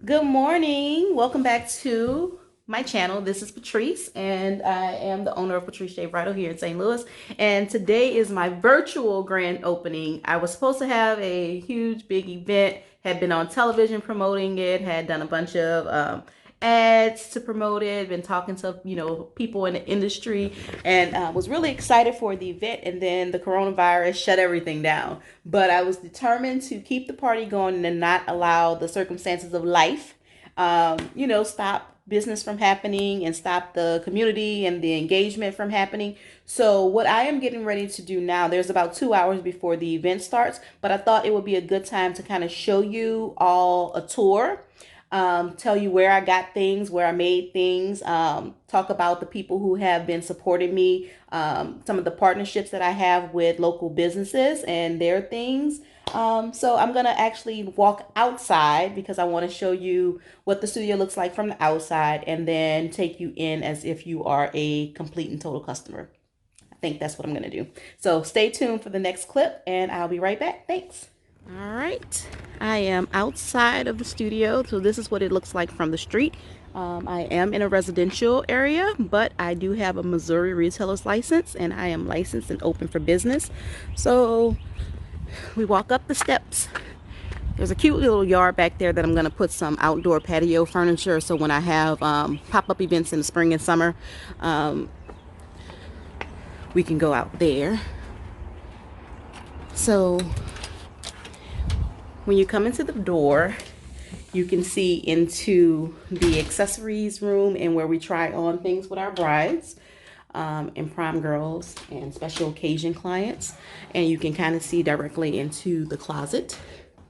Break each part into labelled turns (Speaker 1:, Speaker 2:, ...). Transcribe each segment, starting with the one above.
Speaker 1: Good morning. Welcome back to my channel. This is Patrice, and I am the owner of Patrice J. Bridal here in St. Louis. And today is my virtual grand opening. I was supposed to have a huge, big event, had been on television promoting it, had done a bunch of ads to promote it, been talking to people in the industry, and was really excited for the event. And then the coronavirus shut everything down. But I was determined to keep the party going and not allow the circumstances of life, stop business from happening and stop the community and the engagement from happening. So what I am getting ready to do now, there's about 2 hours before the event starts, but I thought it would be a good time to kind of show you all a tour, tell you where I got things, where I made things, talk about the people who have been supporting me, some of the partnerships that I have with local businesses and their things. So I'm going to actually walk outside because I want to show you what the studio looks like from the outside and then take you in as if you are a complete and total customer. I think that's what I'm going to do. So stay tuned for the next clip and I'll be right back. Thanks. All right, I am outside of the studio, so this is what it looks like from the street. I am in a residential area, but I do have a Missouri retailer's license and I am licensed and open for business. So we walk up the steps. There's a cute little yard back there that I'm going to put some outdoor patio furniture, so when I have pop-up events in the spring and summer, we can go out there. So when you come into the door, you can see into the accessories room and where we try on things with our brides, and prom girls and special occasion clients. And you can kind of see directly into the closet.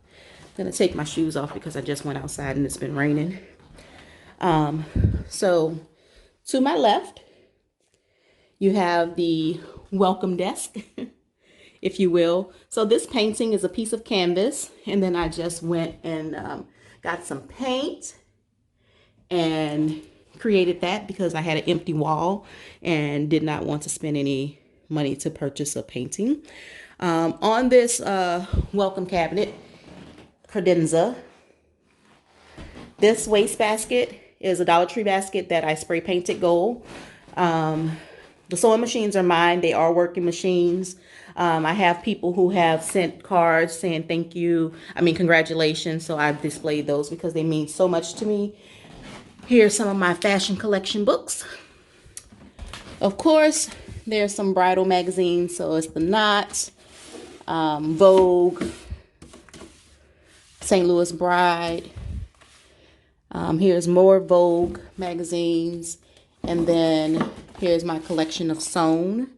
Speaker 1: I'm gonna take my shoes off because I just went outside and it's been raining. So to my left, you have the welcome desk, if you will. So this painting is a piece of canvas, and then I just went and got some paint and created that because I had an empty wall and did not want to spend any money to purchase a painting. On this welcome cabinet, credenza, this wastebasket is a Dollar Tree basket that I spray painted gold. The sewing machines are mine. They are working machines. I have people who have sent cards saying thank you. Congratulations. So I've displayed those because they mean so much to me. Here's some of my fashion collection books. Of course, there's some bridal magazines. So it's the Knot, Vogue, St. Louis Bride. Here's more Vogue magazines. And then here's my collection of Sewn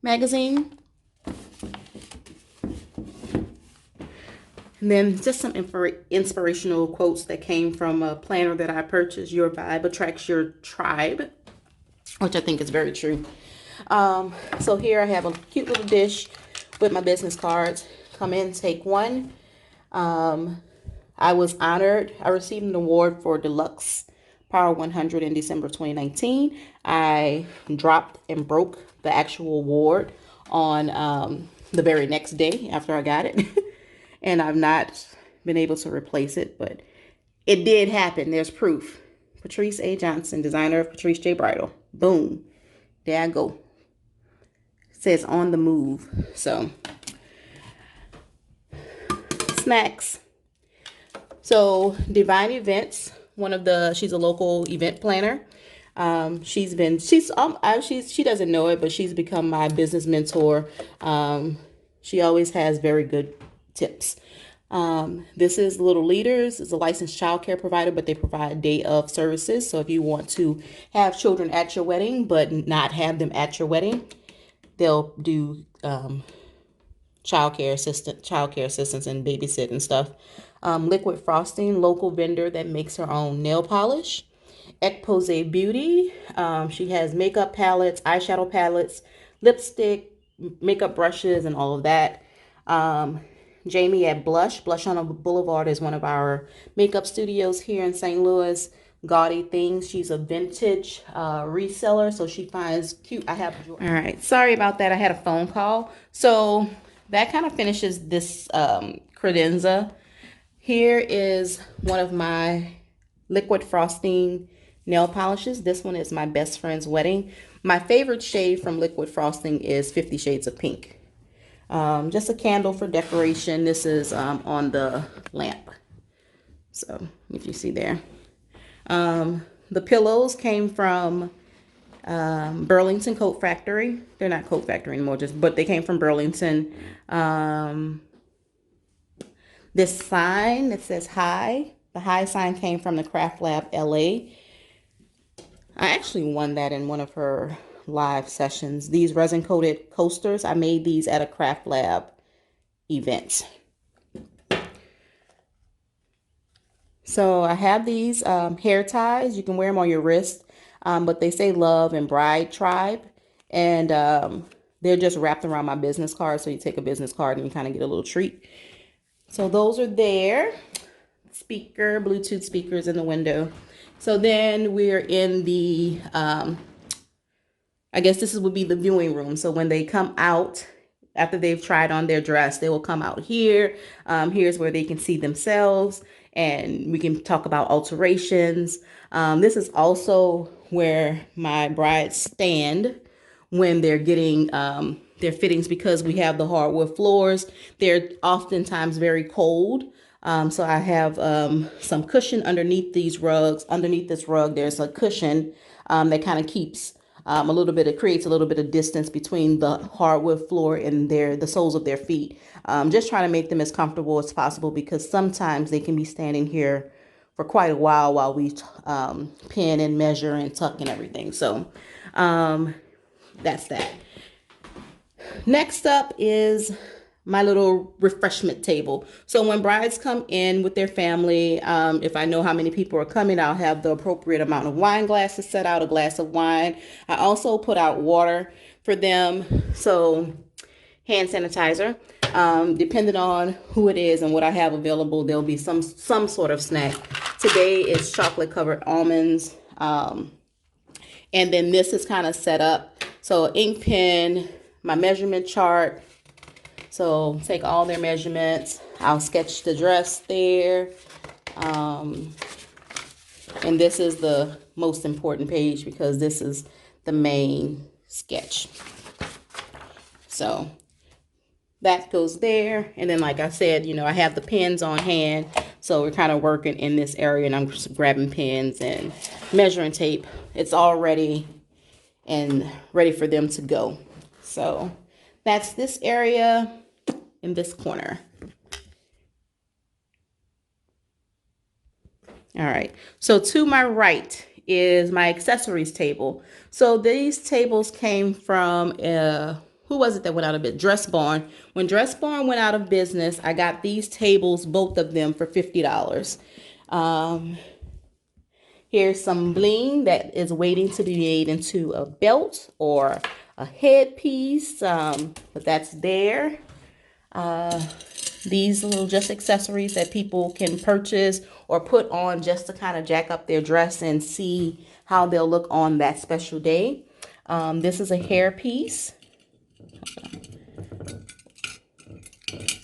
Speaker 1: magazine. And then just some inspirational quotes that came from a planner that I purchased, Your Vibe Attracts Your Tribe, which I think is very true. So here I have a cute little dish with my business cards. Come in, take one. I was honored. I received an award for Deluxe Power 100 in December of 2019. I dropped and broke the actual award on the very next day after I got it. And I've not been able to replace it, but it did happen. There's proof. Patrice A. Johnson, designer of Patrice J. Bridal. Boom. There I go. It says on the move. So, snacks. So, Divine Events, she's a local event planner. She doesn't know it, but she's become my business mentor. She always has very good tips. This is Little Leaders. It's a licensed child care provider, but they provide day of services. So if you want to have children at your wedding, but not have them at your wedding, they'll do child care assistance and babysit and stuff. Liquid Frosting, local vendor that makes her own nail polish. Expose Beauty. She has makeup palettes, eyeshadow palettes, lipstick, makeup brushes, and all of that. Jamie at Blush. Blush on a Boulevard is one of our makeup studios here in St. Louis. Gaudy Things. She's a vintage reseller, so she finds cute. All right. Sorry about that. I had a phone call. So that kind of finishes this credenza. Here is one of my liquid frosting nail polishes. This one is my best friend's wedding. My favorite shade from liquid frosting is 50 Shades of Pink. Just a candle for decoration. This is on the lamp. So if you see there. The pillows came from Burlington Coat Factory. They're not Coat Factory anymore, but they came from Burlington. This sign that says hi. The hi sign came from the Craft Lab LA. I actually won that in one of her live sessions. These resin coated coasters, I made these at a Craft Lab event. So I have these hair ties. You can wear them on your wrist, but they say Love and Bride Tribe. And they're just wrapped around my business card. So you take a business card and you kind of get a little treat. So those are there. Speaker, Bluetooth speakers in the window. So then we're in the, I guess this would be the viewing room. So when they come out, after they've tried on their dress, they will come out here. Here's where they can see themselves and we can talk about alterations. This is also where my brides stand when they're getting their fittings, because we have the hardwood floors. They're oftentimes very cold. So I have some cushion underneath these rugs. Underneath this rug, there's a cushion that kind of keeps creates a little bit of distance between the hardwood floor and the soles of their feet. Just trying to make them as comfortable as possible, because sometimes they can be standing here for quite a while we pin and measure and tuck and everything. So that's that. Next up is my little refreshment table. So when brides come in with their family, if I know how many people are coming, I'll have the appropriate amount of wine glasses set out, a glass of wine. I also put out water for them. So hand sanitizer, depending on who it is and what I have available, there'll be some sort of snack. Today is chocolate covered almonds. And then this is kind of set up. So ink pen, my measurement chart. So take all their measurements. I'll sketch the dress there. And this is the most important page, because this is the main sketch. So that goes there. And then, like I said, I have the pens on hand. So we're kind of working in this area, and I'm just grabbing pens and measuring tape. It's all ready and ready for them to go. So that's this area in this corner. All right. So to my right is my accessories table. So these tables came from, who was it that went out of business? Dress Barn. When Dress Barn went out of business, I got these tables, both of them, for $50. Here's some bling that is waiting to be made into a belt or a headpiece, but that's there. These little just accessories that people can purchase or put on just to kind of jack up their dress and see how they'll look on that special day. This is a hair piece.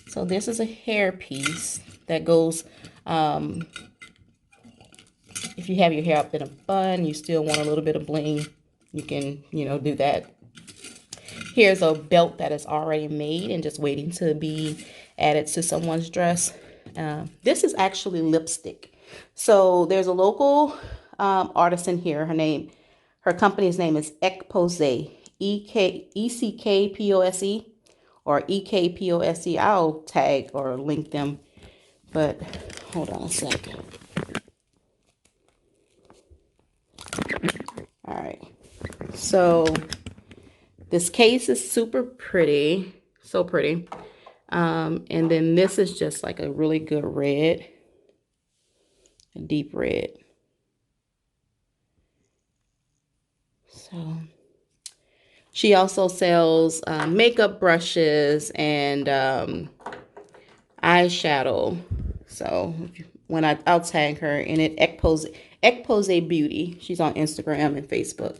Speaker 1: So this is a hair piece that goes, if you have your hair up in a bun, you still want a little bit of bling, you can, do that. Here's a belt that is already made and just waiting to be added to someone's dress. This is actually lipstick. So there's a local artisan here. Her company's name is Ekpose, ECKPOSE or EKPOSE. I'll tag or link them, but hold on a second. All right. So this case is super pretty, so pretty. And then this is just like a really good red, a deep red. So she also sells makeup brushes and eyeshadow. So I'll tag her in it, Ekpose Beauty. She's on Instagram and Facebook.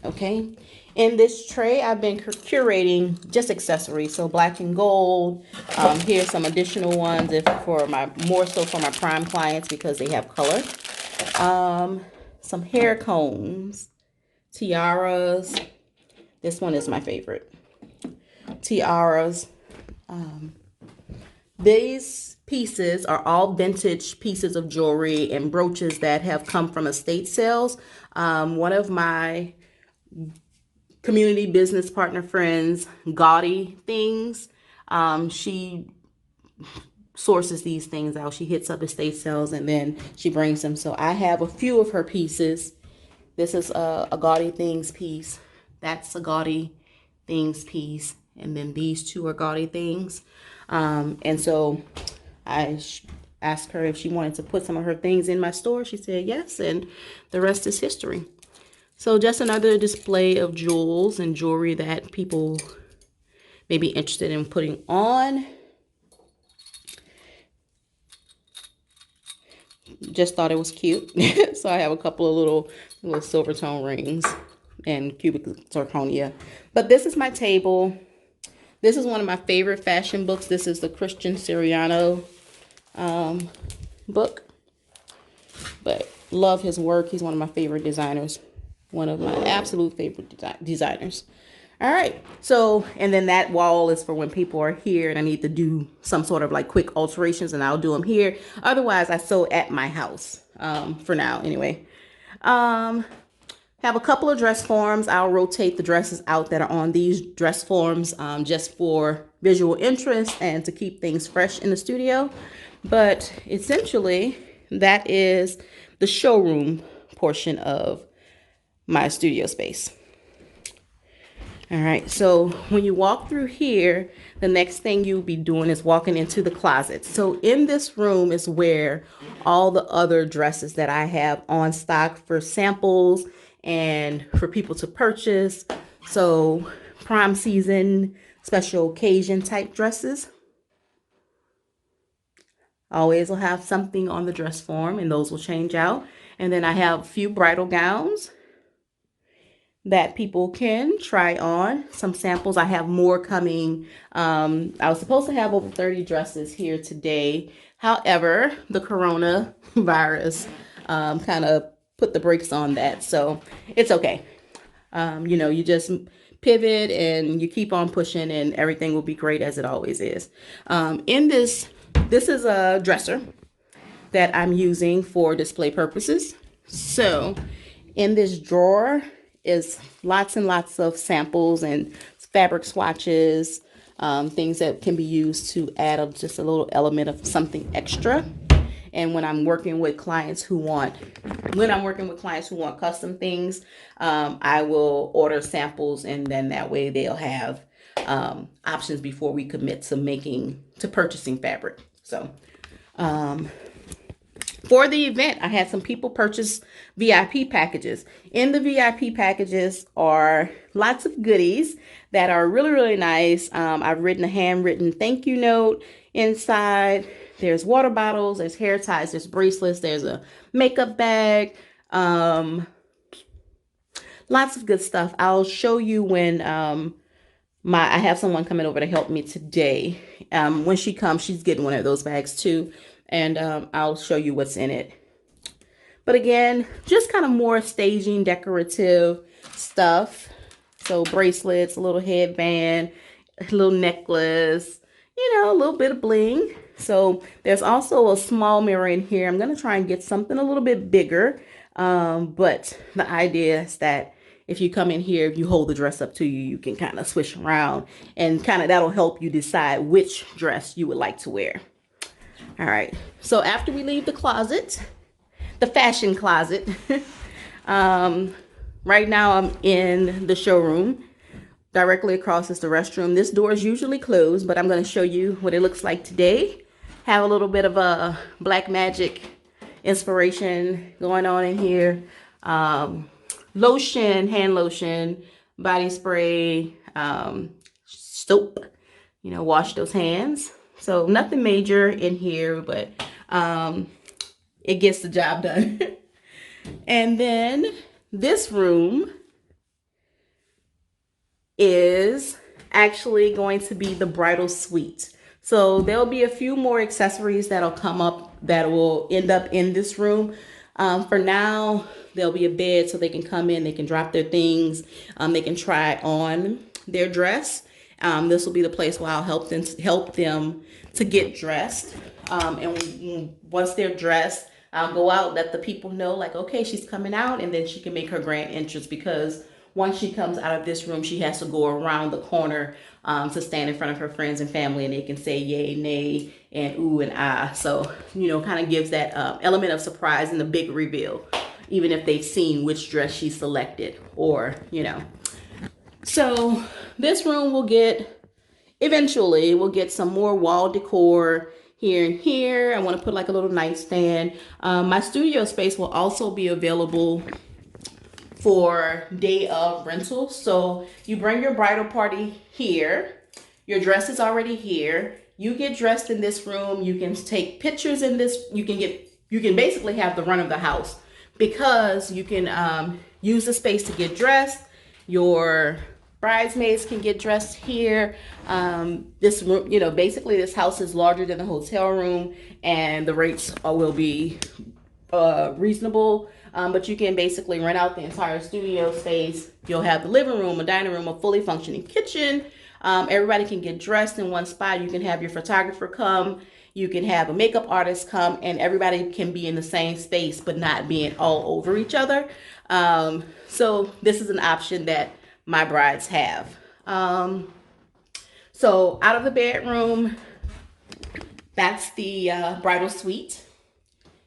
Speaker 1: Okay. In this tray, I've been curating just accessories, so black and gold. Here's some additional ones more so for my prime clients because they have color. Some hair combs, tiaras. This one is my favorite. Tiaras. These pieces are all vintage pieces of jewelry and brooches that have come from estate sales. One of my community business partner friends, Gaudy Things, she sources these things out. She hits up estate sales and then she brings them. So I have a few of her pieces. This is a Gaudy Things piece. That's a Gaudy Things piece. And then these two are Gaudy Things. And so I asked her if she wanted to put some of her things in my store. She said yes, and the rest is history. So just another display of jewels and jewelry that people may be interested in putting on. Just thought it was cute. So I have a couple of little silver tone rings and cubic zirconia. But this is my table. This is one of my favorite fashion books. This is the Christian Siriano book. But love his work. He's one of my favorite designers. One of my absolute favorite designers. All right. So, and then that wall is for when people are here and I need to do some sort of like quick alterations, and I'll do them here. Otherwise, I sew at my house for now anyway. Have a couple of dress forms. I'll rotate the dresses out that are on these dress forms just for visual interest and to keep things fresh in the studio. But essentially, that is the showroom portion of my studio space. All right, so when you walk through here, the next thing you'll be doing is walking into the closet. So in this room is where all the other dresses that I have on stock for samples and for people to purchase. So prime season, special occasion type dresses. Always will have something on the dress form, and those will change out. And then I have a few bridal gowns that people can try on, some samples. I have more coming. I was supposed to have over 30 dresses here today. However, the coronavirus kind of put the brakes on that. So it's okay. You know, you just pivot and you keep on pushing and everything will be great as it always is. This is a dresser that I'm using for display purposes. So in this drawer is lots and lots of samples and fabric swatches, things that can be used to add just a little element of something extra. And when I'm working with clients who want custom things, I will order samples, and then that way they'll have options before we commit to purchasing fabric. So for the event, I had some people purchase VIP packages. In the VIP packages are lots of goodies that are really, really nice. I've written a handwritten thank you note inside. There's water bottles, there's hair ties, there's bracelets, there's a makeup bag. Lots of good stuff. I'll show you when I have someone coming over to help me today. When she comes, she's getting one of those bags too. And I'll show you what's in it. But again, just kind of more staging, decorative stuff. So bracelets, a little headband, a little necklace, you know, a little bit of bling. So there's also a small mirror in here. I'm going to try and get something a little bit bigger. But the idea is that if you come in here, if you hold the dress up to you, you can kind of swish around and kind of that'll help you decide which dress you would like to wear. All right. So after we leave the closet, the fashion closet, right now I'm in the showroom. Directly across is the restroom. This door is usually closed, but I'm going to show you what it looks like today. Have a little bit of a black magic inspiration going on in here. Lotion, hand lotion, body spray, soap, you know, wash those hands. So nothing major in here, but it gets the job done. And then this room is actually going to be the bridal suite. So there'll be a few more accessories that'll come up that will end up in this room. For now, there'll be a bed so they can come in, they can drop their things, they can try on their dress. This will be the place where I'll help them to get dressed. And once they're dressed, I'll go out, let the people know, like, okay, she's coming out, and then she can make her grand entrance, because once she comes out of this room, she has to go around the corner to stand in front of her friends and family, and they can say yay, nay, and ooh, and ah. So, you know, kind of gives that element of surprise in the big reveal, even if they've seen which dress she selected, or, you know. So this room will get, eventually, we'll get some more wall decor here and here. I want to put like a little nightstand. My studio space will also be available for day of rental. So you bring your bridal party here. Your dress is already here. You get dressed in this room. You can take pictures in this. You can basically have the run of the house, because you can use the space to get dressed. Your bridesmaids can get dressed here. This room, you know, basically this house is larger than the hotel room, and the rates will be reasonable. But you can basically rent out the entire studio space. You'll have the living room, a dining room, a fully functioning kitchen. Everybody can get dressed in one spot. You can have your photographer come. You can have a makeup artist come, and everybody can be in the same space, but not being all over each other. So this is an option that my brides have. So out of the bedroom, that's the bridal suite.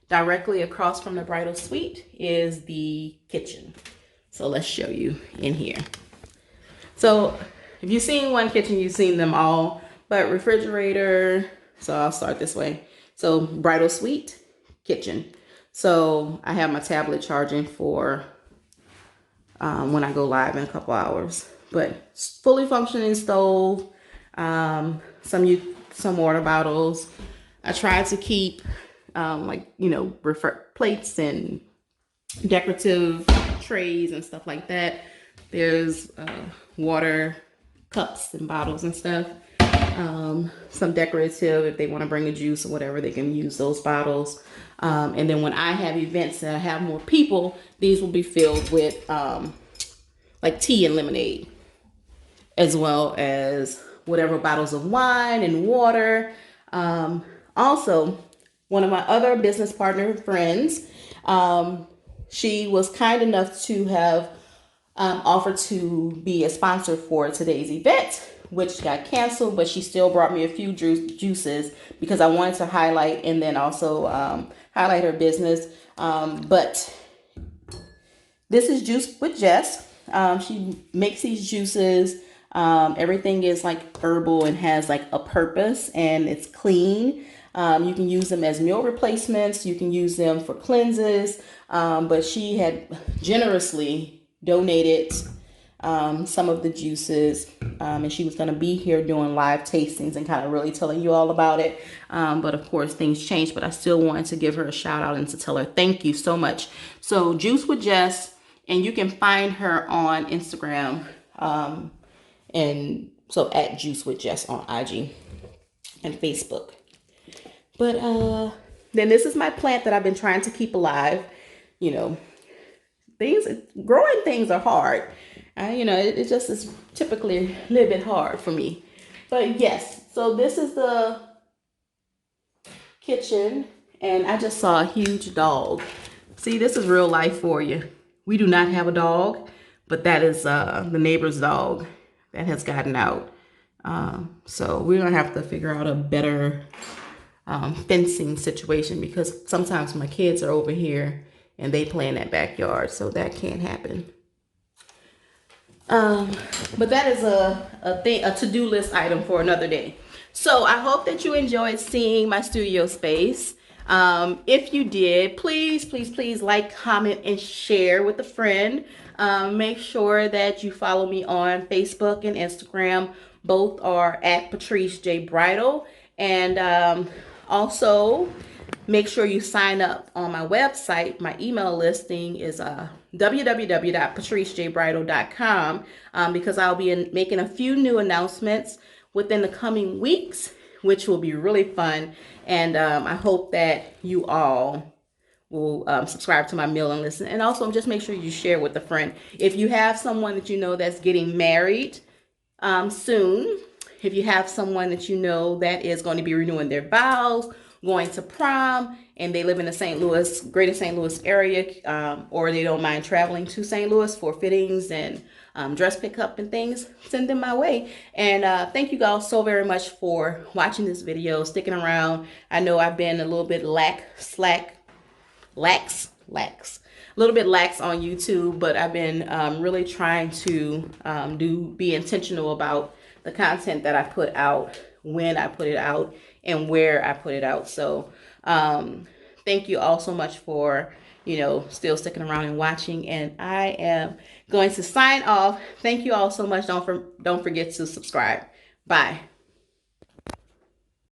Speaker 1: Directly across from the bridal suite is the kitchen. So let's show you in here. So if you've seen one kitchen, you've seen them all, but refrigerator. So I'll start this way. So bridal suite, kitchen. So I have my tablet charging for when I go live in a couple hours, but fully functioning stove, some water bottles. I try to keep like, you know, plates and decorative trays and stuff like that. There's water cups and bottles and stuff. Some decorative, if they want to bring a juice or whatever, they can use those bottles. And then when I have events that I have more people, these will be filled with like tea and lemonade, as well as whatever bottles of wine and water. Also, one of my other business partner friends, she was kind enough to have offered to be a sponsor for today's event, which got canceled, but she still brought me a few juices because I wanted to highlight, and then also highlight her business. But this is Juice with Jess. She makes these juices. Everything is like herbal and has like a purpose, and it's clean. You can use them as meal replacements. You can use them for cleanses. But she had generously donated some of the juices, and she was going to be here doing live tastings and kind of really telling you all about it. But of course things changed, but I still wanted to give her a shout out and to tell her thank you so much. So Juice with Jess, and you can find her on Instagram, and so at Juice with Jess on IG and Facebook. But then this is my plant that I've been trying to keep alive. You know, growing things are hard. You know, it just is typically a little bit hard for me. But yes, so this is the kitchen, and I just saw a huge dog. See, this is real life for you. We do not have a dog, but that is the neighbor's dog that has gotten out. So we're gonna have to figure out a better fencing situation, because sometimes my kids are over here and they play in that backyard, so that can't happen. But that is a to-do list item for another day. So I hope that you enjoyed seeing my studio space. If you did, please like, comment, and share with a friend. Make sure that you follow me on Facebook and Instagram. Both are at Patrice J Bridal. And Also, make sure you sign up on my website. My email listing is www.patricejbridal.com, because I'll be making a few new announcements within the coming weeks, which will be really fun. And I hope that you all will subscribe to my mailing list. And also just make sure you share with a friend. If you have someone that you know that's getting married soon, if you have someone that you know that is going to be renewing their vows, going to prom, and they live in the St. Louis, greater St. Louis area, or they don't mind traveling to St. Louis for fittings and dress pickup and things, send them my way. And thank you guys so very much for watching this video, sticking around. I know I've been a little bit lax, a little bit lax on YouTube, but I've been really trying to be intentional about the content that I put out, when I put it out, and where I put it out. So thank you all so much for, still sticking around and watching. And I am going to sign off. Thank you all so much. Don't forget to subscribe. Bye.